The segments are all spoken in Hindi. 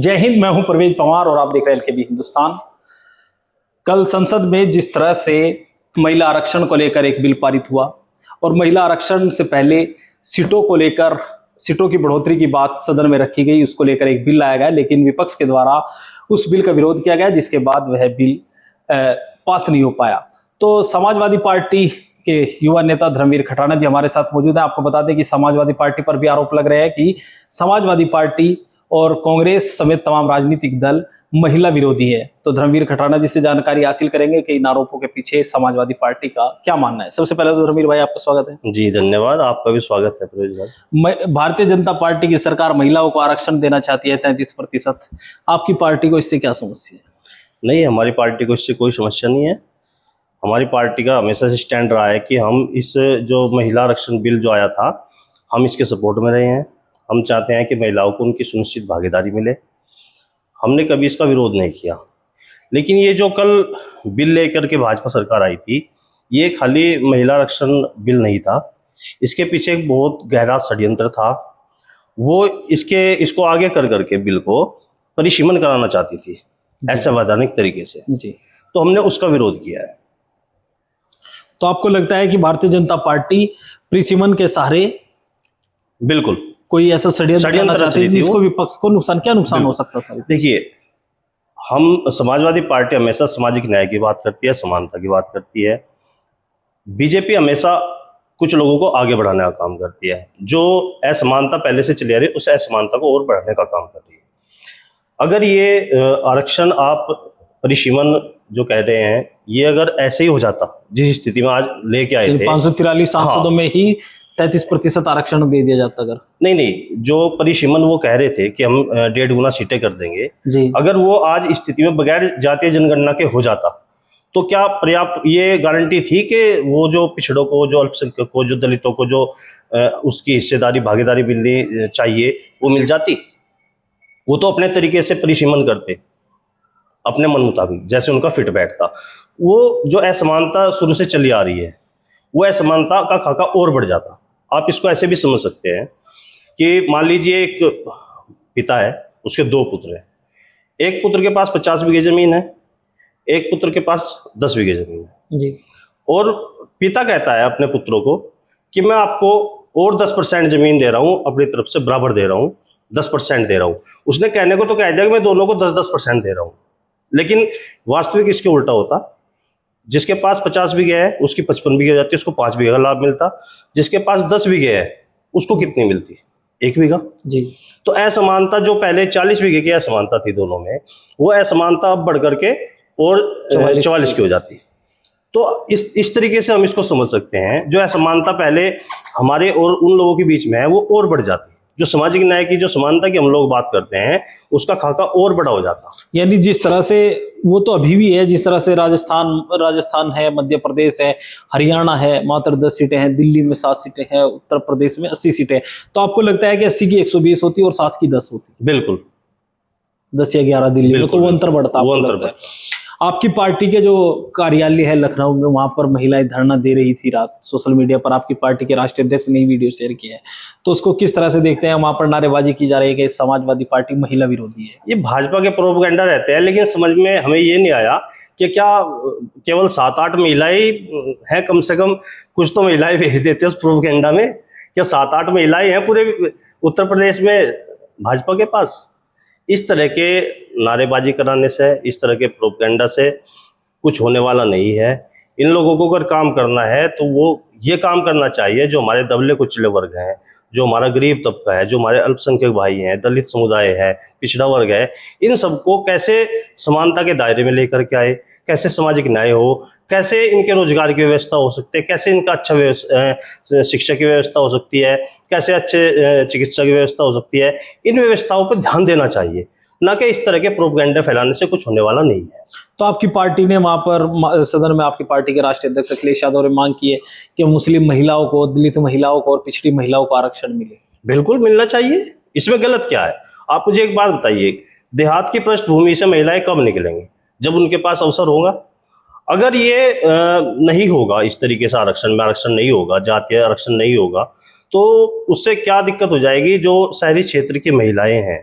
जय हिंद, मैं हूं परवेज पवार और आप देख रहे हैं एलकेबी हिंदुस्तान। कल संसद में जिस तरह से महिला आरक्षण को लेकर एक बिल पारित हुआ और महिला आरक्षण से पहले सीटों को लेकर सीटों की बढ़ोतरी की बात सदन में रखी गई, उसको लेकर एक बिल लाया गया, लेकिन विपक्ष के द्वारा उस बिल का विरोध किया गया, जिसके बाद वह बिल पास नहीं हो पाया। तो समाजवादी पार्टी के युवा नेता धर्मवीर खटाना जी हमारे साथ मौजूद हैं। आपको बता दें कि समाजवादी पार्टी पर भी आरोप लग रहे हैं कि समाजवादी पार्टी और कांग्रेस समेत तमाम राजनीतिक दल महिला विरोधी है। तो धर्मवीर खटाना जी से जानकारी हासिल करेंगे कि इन आरोपों के पीछे समाजवादी पार्टी का क्या मानना है। सबसे पहले तो धर्मवीर भाई, आपका स्वागत है। जी धन्यवाद, आपका भी स्वागत है प्रवेश भाई। भारतीय जनता पार्टी की सरकार महिलाओं को आरक्षण देना चाहती है 33%। आपकी पार्टी को इससे क्या समस्या है? नहीं, हमारी पार्टी को इससे कोई समस्या नहीं है। हमारी पार्टी का हमेशा से स्टैंड रहा है कि हम इस जो महिला आरक्षण बिल जो आया था, हम इसके सपोर्ट में रहे हैं। हम चाहते हैं कि महिलाओं को उनकी सुनिश्चित भागीदारी मिले। हमने कभी इसका विरोध नहीं किया। लेकिन ये जो कल बिल लेकर के भाजपा सरकार आई थी, ये खाली महिला आरक्षण बिल नहीं था, इसके पीछे एक बहुत गहरा षड्यंत्र था। वो इसको आगे कर करके बिल को परिसीमन कराना चाहती थी असंवैधानिक तरीके से जी। तो हमने उसका विरोध किया है। तो आपको लगता है कि भारतीय जनता पार्टी परिसीमन के सहारे बिल्कुल कोई ऐसा षड्यंत्र चाहती है जिसको विपक्ष को नुकसान हो सकता था? देखिए, हम समाजवादी पार्टी हमेशा सामाजिक न्याय की बात करती है, समानता की बात करती है। बीजेपी हमेशा कुछ लोगों को आगे बढ़ाने का काम करती है। जो असमानता पहले से चली आ रही है, उस असमानता को और बढ़ाने का काम कर रही है। अगर ये आरक्षण आप परिसीमन जो कह रहे हैं, ये अगर ऐसे ही हो जाता जिस स्थिति में आज लेके आए थे, 543 सांसदों में ही 33% आरक्षण दे दिया जाता। अगर नहीं, जो परिसीमन वो कह रहे थे कि हम 1.5 गुना सीटें कर देंगे जी। अगर वो आज स्थिति में बगैर जातीय जनगणना के हो जाता, तो क्या पर्याप्त ये गारंटी थी कि वो जो पिछड़ों को, जो अल्पसंख्यक को, जो दलितों को जो उसकी हिस्सेदारी भागीदारी मिलनी चाहिए वो मिल जाती? वो तो अपने तरीके से परिसीमन करते, अपने मन मुताबिक, जैसे उनका फिट बैठता। वो जो असमानता शुरू से चली आ रही है, वो असमानता का खाका और बढ़ जाता। आप इसको ऐसे भी समझ सकते हैं कि मान लीजिए एक पिता है, उसके 2 पुत्र हैं। एक पुत्र के पास 50 बीघे जमीन है, एक पुत्र के पास 10 बीघे जमीन है जी। और पिता कहता है अपने पुत्रों को कि मैं आपको और 10% जमीन दे रहा हूं, अपनी तरफ से बराबर दे रहा हूं, 10% दे रहा हूं। उसने कहने को तो कह दिया कि मैं दोनों को 10-10% दे रहा हूं, लेकिन वास्तविक इसके उल्टा होता। जिसके पास 50 बीघे है उसकी 55 बीघे जाती, उसको 5 बीघे का लाभ मिलता। जिसके पास 10 बीघे है उसको कितनी मिलती? 1 बीघा जी। तो असमानता जो पहले 40 बीघे की असमानता थी दोनों में, वो असमानता अब बढ़ करके और 44 की हो जाती। तो इस तरीके से हम इसको समझ सकते हैं, जो असमानता पहले हमारे और उन लोगों के बीच में है वो और बढ़ जाती। जो सामाजिक न्याय की, जो समानता की हम लोग बात करते हैं, उसका खाका और बड़ा हो जाता। यानी जिस तरह से वो तो अभी भी है, जिस तरह से राजस्थान है, मध्य प्रदेश है, हरियाणा है, मात्र 10 सीटें हैं, दिल्ली में 7 सीटें हैं, उत्तर प्रदेश में 80 सीटें। तो आपको लगता है कि 80 की 120 होती और 7 की 10 होती? बिल्कुल, 10 या 11 दिल्ली में, तो वो अंतर बढ़ता। आपकी पार्टी के जो कार्यालय है लखनऊ में, वहां पर महिलाएं धरना दे रही थी रात। सोशल मीडिया पर आपकी पार्टी के राष्ट्रीय अध्यक्ष ने वीडियो शेयर किया है, तो उसको किस तरह से देखते हैं? वहां पर नारेबाजी की जा रही है कि समाजवादी पार्टी महिला विरोधी है। ये भाजपा के प्रोपेगेंडा रहते हैं, लेकिन समझ में हमें ये नहीं आया कि क्या केवल 7-8 महिलाएं हैं? कम से कम कुछ तो महिलाएं भेज देते उस प्रोपेगेंडा में। क्या 7-8 महिलाएं हैं पूरे उत्तर प्रदेश में भाजपा के पास? इस तरह के नारेबाजी कराने से, इस तरह के प्रोपेगेंडा से कुछ होने वाला नहीं है। इन लोगों को अगर काम करना है तो वो ये काम करना चाहिए जो हमारे दबले कुचले वर्ग हैं, जो हमारा गरीब तबका है, जो हमारे अल्पसंख्यक भाई हैं, दलित समुदाय है, पिछड़ा वर्ग है, इन सबको कैसे समानता के दायरे में लेकर के आए, कैसे सामाजिक न्याय हो, कैसे इनके रोजगार की व्यवस्था हो सकती है, कैसे इनका अच्छा शिक्षा की व्यवस्था हो सकती है, कैसे अच्छे चिकित्सा की व्यवस्था हो सकती है। इन व्यवस्थाओं पर ध्यान देना चाहिए, ना कि इस तरह के प्रोपेगेंडा फैलाने से कुछ होने वाला नहीं है। तो आपकी पार्टी ने वहां पर सदन में आपकी पार्टी के राष्ट्रीय अध्यक्ष अखिलेश यादव ने मांग की है कि मुस्लिम महिलाओं को, दलित महिलाओं को और पिछड़ी महिलाओं को आरक्षण मिले। बिल्कुल मिलना चाहिए, इसमें गलत क्या है? आप मुझे एक बात बताइए, देहात की पृष्ठभूमि से महिलाएं कब निकलेंगी? जब उनके पास अवसर होगा। अगर ये नहीं होगा, इस तरीके से आरक्षण नहीं होगा, जातीय आरक्षण नहीं होगा, तो उससे क्या दिक्कत हो जाएगी? जो शहरी क्षेत्र की महिलाएं हैं,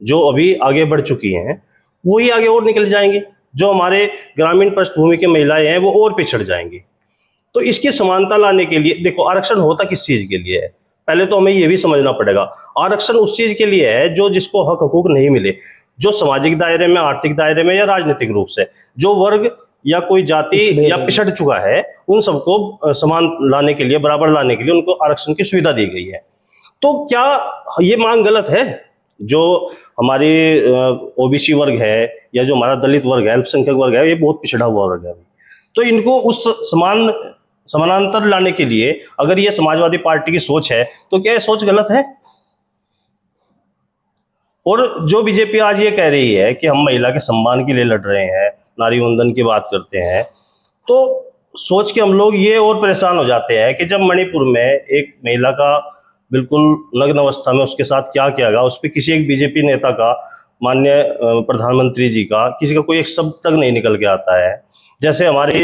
जो अभी आगे बढ़ चुकी हैं वही आगे और निकल जाएंगे, जो हमारे ग्रामीण पृष्ठभूमि के महिलाएं हैं वो और पिछड़ जाएंगी। तो इसकी समानता लाने के लिए देखो, आरक्षण होता किस चीज के लिए है, पहले तो हमें ये भी समझना पड़ेगा। आरक्षण उस चीज के लिए है जो जिसको हक हकूक नहीं मिले, जो सामाजिक दायरे में, आर्थिक दायरे में या राजनीतिक रूप से जो वर्ग या कोई जाति या पिछड़ चुका है, उन सबको समान लाने के लिए, बराबर लाने के लिए उनको आरक्षण की सुविधा दी गई है। तो क्या ये मांग गलत है? जो हमारे ओबीसी वर्ग है या जो हमारा दलित वर्ग है, अल्पसंख्यक वर्ग है, ये बहुत पिछड़ा हुआ वर्ग है, तो इनको उस समानांतर लाने के लिए अगर ये समाजवादी पार्टी की सोच है तो क्या ये सोच गलत है? और जो बीजेपी आज ये कह रही है कि हम महिला के सम्मान के लिए लड़ रहे हैं, नारी वंदन की बात करते हैं, तो सोच के हम लोग ये और परेशान हो जाते हैं कि जब मणिपुर में एक महिला का बिल्कुल नग्न अवस्था में उसके साथ क्या किया गया, उस पर किसी एक बीजेपी नेता का, माननीय प्रधानमंत्री जी का, किसी का कोई एक शब्द तक नहीं निकल के आता है। जैसे हमारे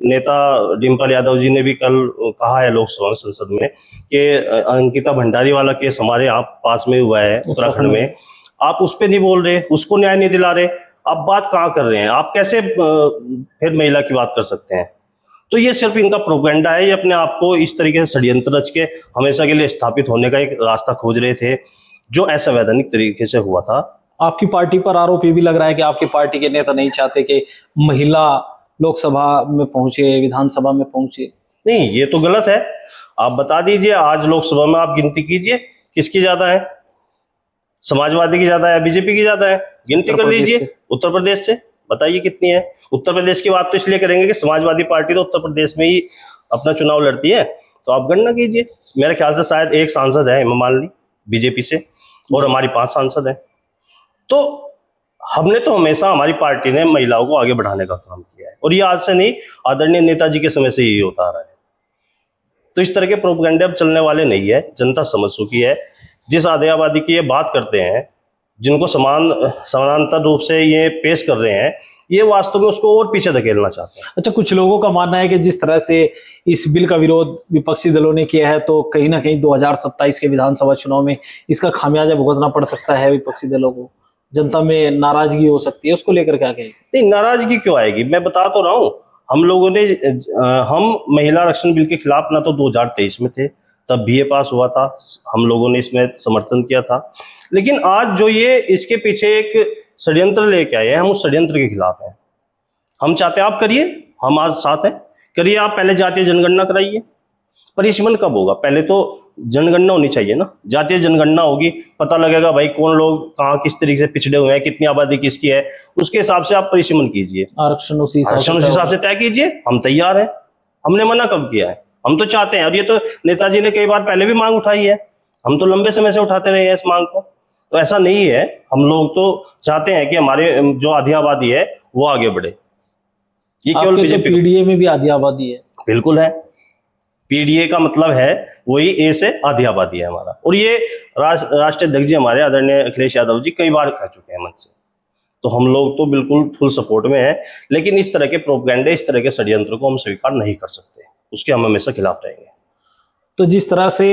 नेता डिम्पल यादव जी ने भी कल कहा है लोकसभा संसद में कि अंकिता भंडारी वाला केस हमारे यहाँ पास में हुआ है उत्तराखंड में, आप उस पर नहीं बोल रहे, उसको न्याय नहीं दिला रहे, आप बात कहाँ कर रहे हैं? आप कैसे फिर महिला की बात कर सकते हैं? तो ये सिर्फ इनका प्रोपेगेंडा है, ये अपने आप को इस तरीके से षड्यंत्र रच के हमेशा के लिए स्थापित होने का एक रास्ता खोज रहे थे, जो असंवैधानिक तरीके से हुआ था। आपकी पार्टी पर आरोप ये भी लग रहा है कि आपकी पार्टी के नेता नहीं चाहते कि महिला लोकसभा में पहुंचे, विधानसभा में पहुंचे। नहीं, ये तो गलत है। आप बता दीजिए, आज लोकसभा में आप गिनती कीजिए किसकी ज्यादा है, समाजवादी की ज्यादा है, बीजेपी की ज्यादा है? गिनती कर लीजिए उत्तर प्रदेश से, बताइए कितनी है। उत्तर प्रदेश की बात तो इसलिए करेंगे कि समाजवादी पार्टी तो उत्तर प्रदेश में ही अपना चुनाव लड़ती है, तो आप गणना कीजिए। मेरे ख्याल से शायद एक सांसद है हेमा मालिनी बीजेपी से, और हमारी 5 सांसद हैं। तो हमने तो हमेशा, हमारी पार्टी ने महिलाओं को आगे बढ़ाने का काम किया है, और ये आज से नहीं, आदरणीय नेताजी के समय से यही होता आ रहा है। तो इस तरह के प्रोपेगेंडे अब चलने वाले नहीं है, जनता समझ चुकी है। जिस आदिवादी की ये बात करते हैं, जिनको समानांतर रूप से ये पेश कर रहे हैं, ये वास्तव में उसको और पीछे धकेलना चाहते हैं। अच्छा, कुछ लोगों का मानना है कि जिस तरह से इस बिल का विरोध विपक्षी दलों ने किया है, तो कहीं ना कहीं 2027 के विधानसभा चुनाव में इसका खामियाजा भुगतना पड़ सकता है विपक्षी दलों को, जनता में नाराजगी हो सकती है, उसको लेकर क्या कहेंगे? नहीं, नाराजगी क्यों आएगी? मैं बता तो रहा हूँ, हम लोगों ने हम महिला आरक्षण बिल के खिलाफ ना तो 2023 में थे, तब भी ये पास हुआ था, हम लोगों ने इसमें समर्थन किया था। लेकिन आज जो ये इसके पीछे एक षड्यंत्र लेके आए हैं, हम उस षड्यंत्र के खिलाफ हैं। हम चाहते हैं आप करिए, हम आज साथ हैं, करिए। आप पहले जातीय जनगणना कराइए। परिसीमन कब होगा? पहले तो जनगणना होनी चाहिए ना, जातीय जनगणना होगी, पता लगेगा भाई कौन लोग कहाँ किस तरीके से पिछड़े हुए हैं, कितनी आबादी किसकी है, उसके हिसाब से आप परिसीमन कीजिए, आरक्षण उसी हिसाब से तय कीजिए। हम तैयार हैं, हमने मना कब किया है? हम तो चाहते हैं, और ये तो नेताजी ने कई बार पहले भी मांग उठाई है, हम तो लंबे समय से उठाते रहे हैं इस मांग को। तो ऐसा नहीं है, हम लोग तो चाहते हैं कि हमारे जो आधी आबादी है वो आगे बढ़े। ये केवल बीजेपी, पीडीए में भी आधी आबादी है। बिल्कुल है, पीडीए का मतलब है वही ए से आधी आबादी है हमारा, और ये राष्ट्रीय अध्यक्ष जी हमारे आदरणीय अखिलेश यादव जी कई बार कह चुके हैं मंच से। तो हम लोग तो बिल्कुल फुल सपोर्ट में हैं, लेकिन इस तरह के प्रोपेगेंडे, इस तरह के षड्यंत्र को हम स्वीकार नहीं कर सकते, उसके हम हमेशा खिलाफ रहेंगे। तो जिस तरह से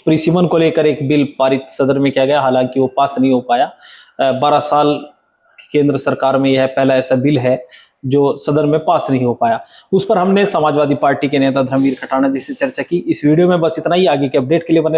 परिसीमन को लेकर एक बिल पारित सदन में किया गया, हालांकि वो पास नहीं हो पाया, 12 साल की केंद्र सरकार में यह पहला ऐसा बिल है जो सदन में पास नहीं हो पाया। उस पर हमने समाजवादी पार्टी के नेता धर्मवीर खटाना जी से चर्चा की। इस वीडियो में बस इतना ही। आगे के अपडेट के लिए बने